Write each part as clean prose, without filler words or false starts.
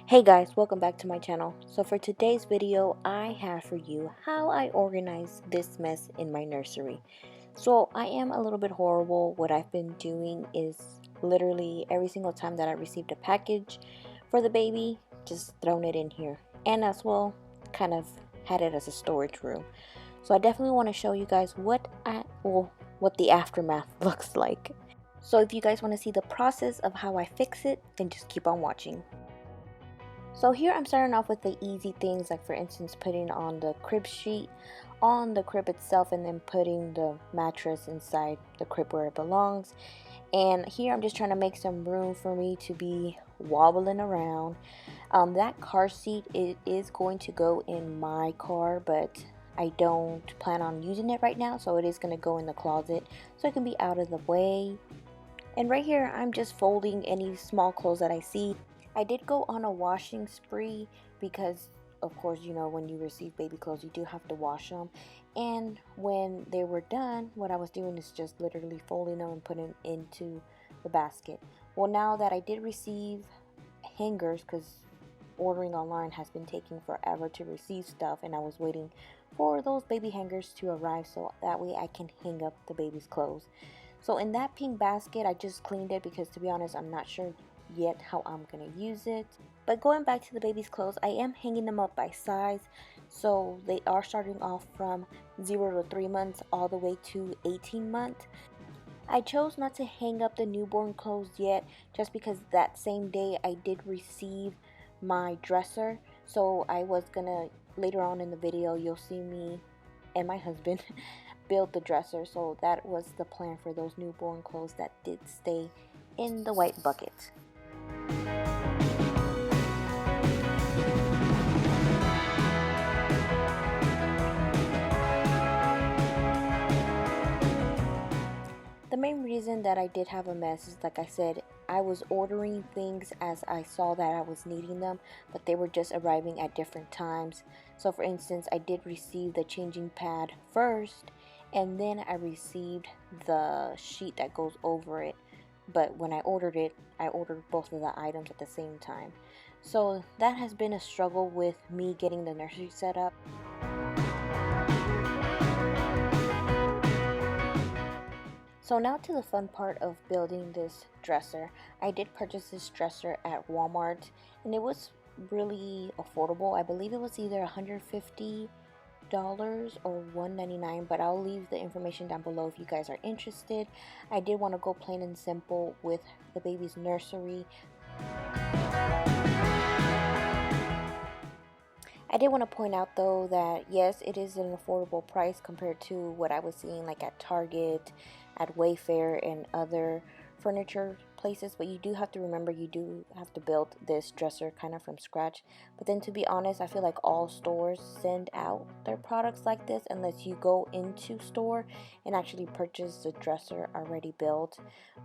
Hey guys, welcome back to my channel. So for today's video, I have for you how I organize this mess in my nursery. So I am a little bit horrible. What I've been doing is literally every single time that I received a package for the baby, just thrown it in here. And as well, kind of had it as a storage room. So I definitely want to show you guys what the aftermath looks like. So if you guys want to see the process of how I fix it, then just keep on watching. So here I'm starting off with the easy things, like for instance putting on the crib sheet on the crib itself and then putting the mattress inside the crib where it belongs. And here I'm just trying to make some room for me to be wobbling around. That car seat is going to go in my car, but I don't plan on using it right now, so it is going to go in the closet so it can be out of the way. And right here I'm just folding any small clothes that I see. I did go on a washing spree because, of course, you know, when you receive baby clothes, you do have to wash them. And when they were done, what I was doing is just literally folding them and putting them into the basket. Well, now that I did receive hangers, because ordering online has been taking forever to receive stuff, and I was waiting for those baby hangers to arrive so that way I can hang up the baby's clothes. So in that pink basket, I just cleaned it because, to be honest, I'm not sure yet how I'm gonna use it. But going back to the baby's clothes, I am hanging them up by size, so they are starting off from 0 to 3 months all the way to 18 months. I chose not to hang up the newborn clothes yet just because that same day I did receive my dresser, so I was gonna, later on in the video you'll see me and my husband build the dresser. So that was the plan for those newborn clothes that did stay in the white bucket. The main reason that I did have a mess is, like I said, I was ordering things as I saw that I was needing them, but they were just arriving at different times. So for instance, I did receive the changing pad first, and then I received the sheet that goes over it. But when I ordered it, I ordered both of the items at the same time. So that has been a struggle with me getting the nursery set up. So now to the fun part of building this dresser. I did purchase this dresser at Walmart and it was really affordable. I believe it was either $150 or $199, but I'll leave the information down below if you guys are interested. I did want to go plain and simple with the baby's nursery. I did want to point out though that yes, it is an affordable price compared to what I was seeing like at Target, at Wayfair, and other furniture places, but you do have to remember you do have to build this dresser kind of from scratch. But then, to be honest, I feel like all stores send out their products like this unless you go into store and actually purchase the dresser already built.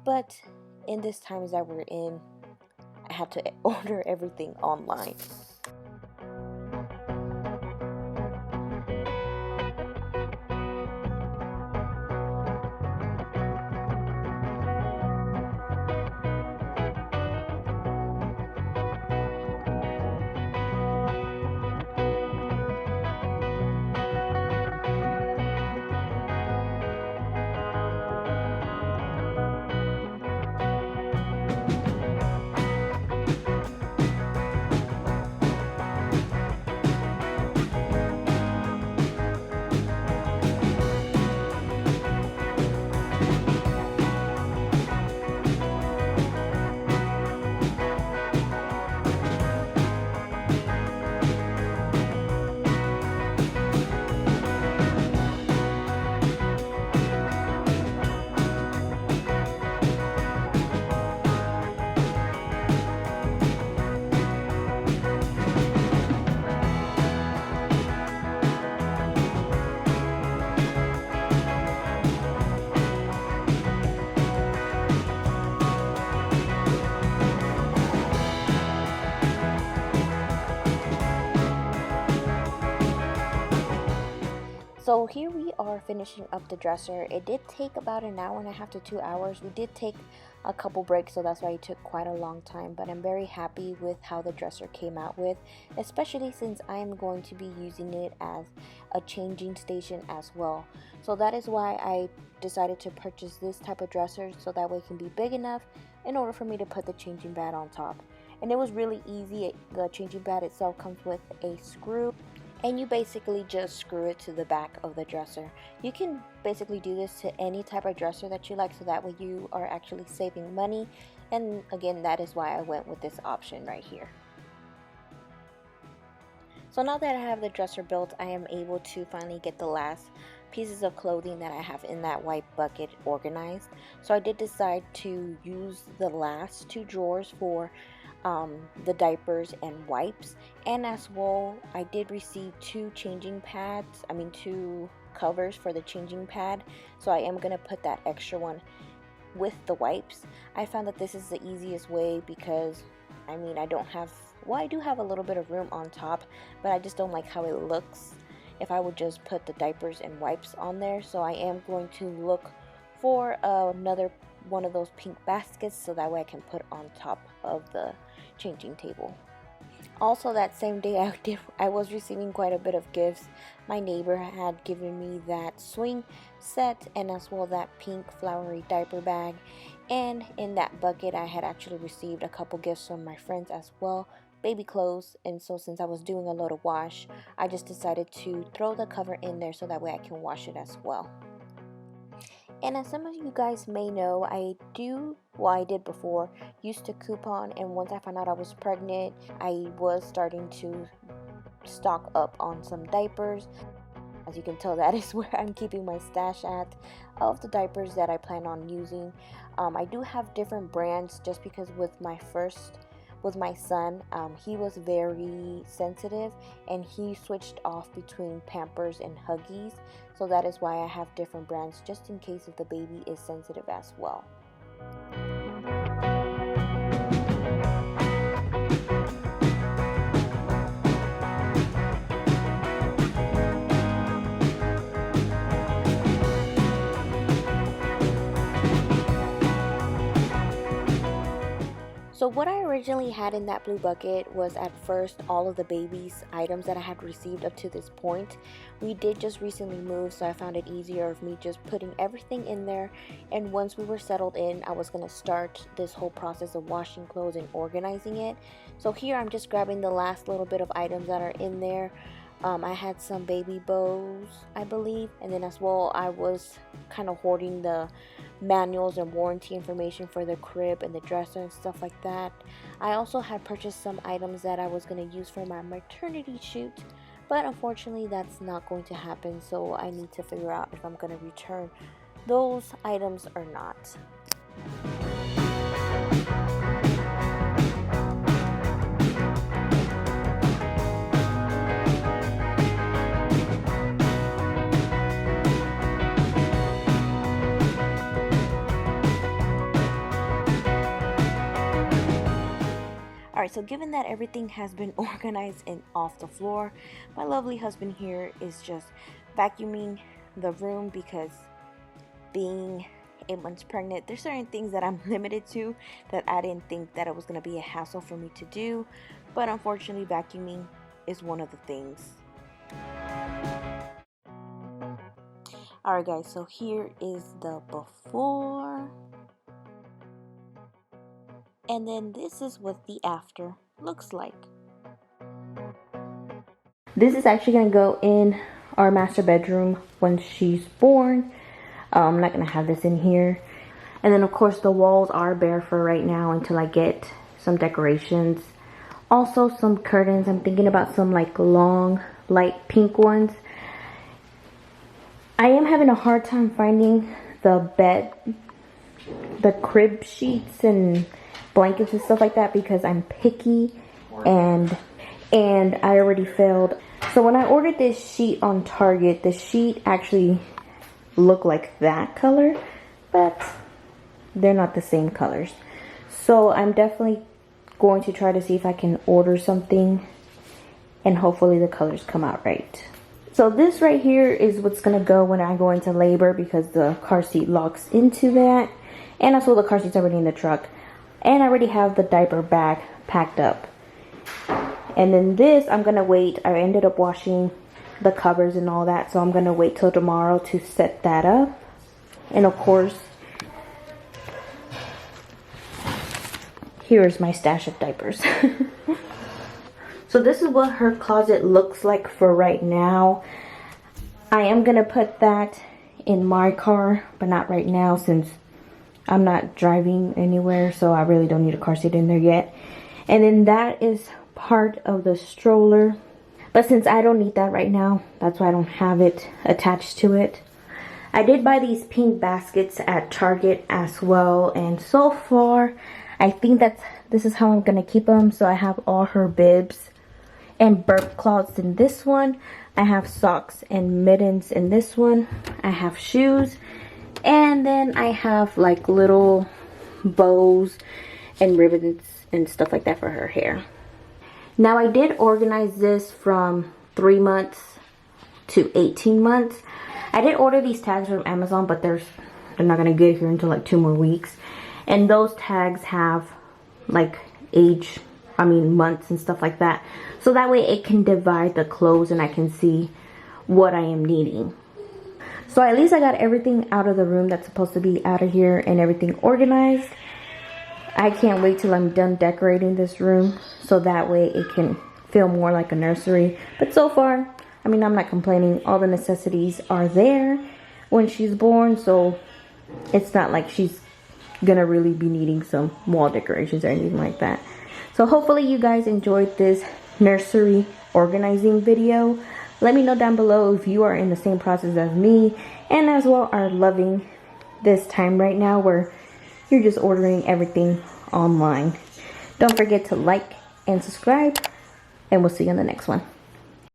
But in this times that we're in, I had to order everything online. So here we are finishing up the dresser. It did take about an hour and a half to 2 hours. We did take a couple breaks, so that's why it took quite a long time. But I'm very happy with how the dresser came out with, especially since I am going to be using it as a changing station as well. So that is why I decided to purchase this type of dresser, so that way it can be big enough in order for me to put the changing pad on top. And it was really easy. The changing pad itself comes with a screw, and you basically just screw it to the back of the dresser. You can basically do this to any type of dresser that you like, so that way you are actually saving money. And again, that is why I went with this option right here. So now that I have the dresser built, I am able to finally get the last pieces of clothing that I have in that white bucket organized. So I did decide to use the last 2 drawers for the diapers and wipes, and as well I did receive 2 changing pads, 2 covers for the changing pad, so I am gonna put that extra one with the wipes. I found that this is the easiest way because I do have a little bit of room on top, but I just don't like how it looks if I would just put the diapers and wipes on there. So I am going to look for another one of those pink baskets, so that way I can put on top of the changing table. Also, that same day I was receiving quite a bit of gifts. My neighbor had given me that swing set, and as well that pink flowery diaper bag, and in that bucket I had actually received a couple gifts from my friends as well, baby clothes. And so since I was doing a load of wash, I just decided to throw the cover in there so that way I can wash it as well. And as some of you guys may know, I did before, used to coupon, and once I found out I was pregnant, I was starting to stock up on some diapers. As you can tell, that is where I'm keeping my stash at of the diapers that I plan on using. I do have different brands just because with my son, he was very sensitive and he switched off between Pampers and Huggies, so that is why I have different brands just in case if the baby is sensitive as well. So what I originally had in that blue bucket was at first all of the baby's items that I had received up to this point. We did just recently move, so I found it easier of me just putting everything in there, and once we were settled in, I was going to start this whole process of washing clothes and organizing it. So here I'm just grabbing the last little bit of items that are in there. I had some baby bows, I believe, and then as well I was kind of hoarding the manuals and warranty information for the crib and the dresser and stuff like that. I also had purchased some items that I was going to use for my maternity shoot, but unfortunately that's not going to happen, so I need to figure out if I'm going to return those items or not. Alright, so given that everything has been organized and off the floor, my lovely husband here is just vacuuming the room because being 8 months pregnant, there's certain things that I'm limited to that I didn't think that it was going to be a hassle for me to do, but unfortunately vacuuming is one of the things. Alright guys, so here is the before. And then this is what the after looks like. This is actually going to go in our master bedroom when she's born. I'm not going to have this in here. And then of course the walls are bare for right now until I get some decorations. Also some curtains. I'm thinking about some like long light pink ones. I am having a hard time finding the crib sheets and blankets and stuff like that because I'm picky and I already failed. So when I ordered this sheet on Target, the sheet actually looked like that color, but they're not the same colors. So I'm definitely going to try to see if I can order something and hopefully the colors come out right. So this right here is what's gonna go when I go into labor because the car seat locks into that. And also the car seat's already in the truck. And I already have the diaper bag packed up. And then this, I'm gonna wait. I ended up washing the covers and all that, so I'm gonna wait till tomorrow to set that up. And of course, here's my stash of diapers. So this is what her closet looks like for right now. I am gonna put that in my car, but not right now since I'm not driving anywhere, so I really don't need a car seat in there yet. And then that is part of the stroller, but since I don't need that right now, that's why I don't have it attached to it. I did buy these pink baskets at Target as well, and so far I think this is how I'm gonna keep them. So I have all her bibs and burp cloths in this one. I have socks and mittens in this one. I have shoes, and then I have like little bows and ribbons and stuff like that for her hair. Now I did organize this from 3 months to 18 months. I did order these tags from Amazon, but they're not gonna get here until like 2 more weeks. And those tags have like months and stuff like that. So that way it can divide the clothes and I can see what I am needing. So at least I got everything out of the room that's supposed to be out of here and everything organized. I can't wait till I'm done decorating this room so that way it can feel more like a nursery. But so far, I mean, I'm not complaining. All the necessities are there when she's born, so it's not like she's gonna really be needing some wall decorations or anything like that. So hopefully you guys enjoyed this nursery organizing video. Let me know down below if you are in the same process as me and as well are loving this time right now where you're just ordering everything online. Don't forget to like and subscribe, and we'll see you in the next one.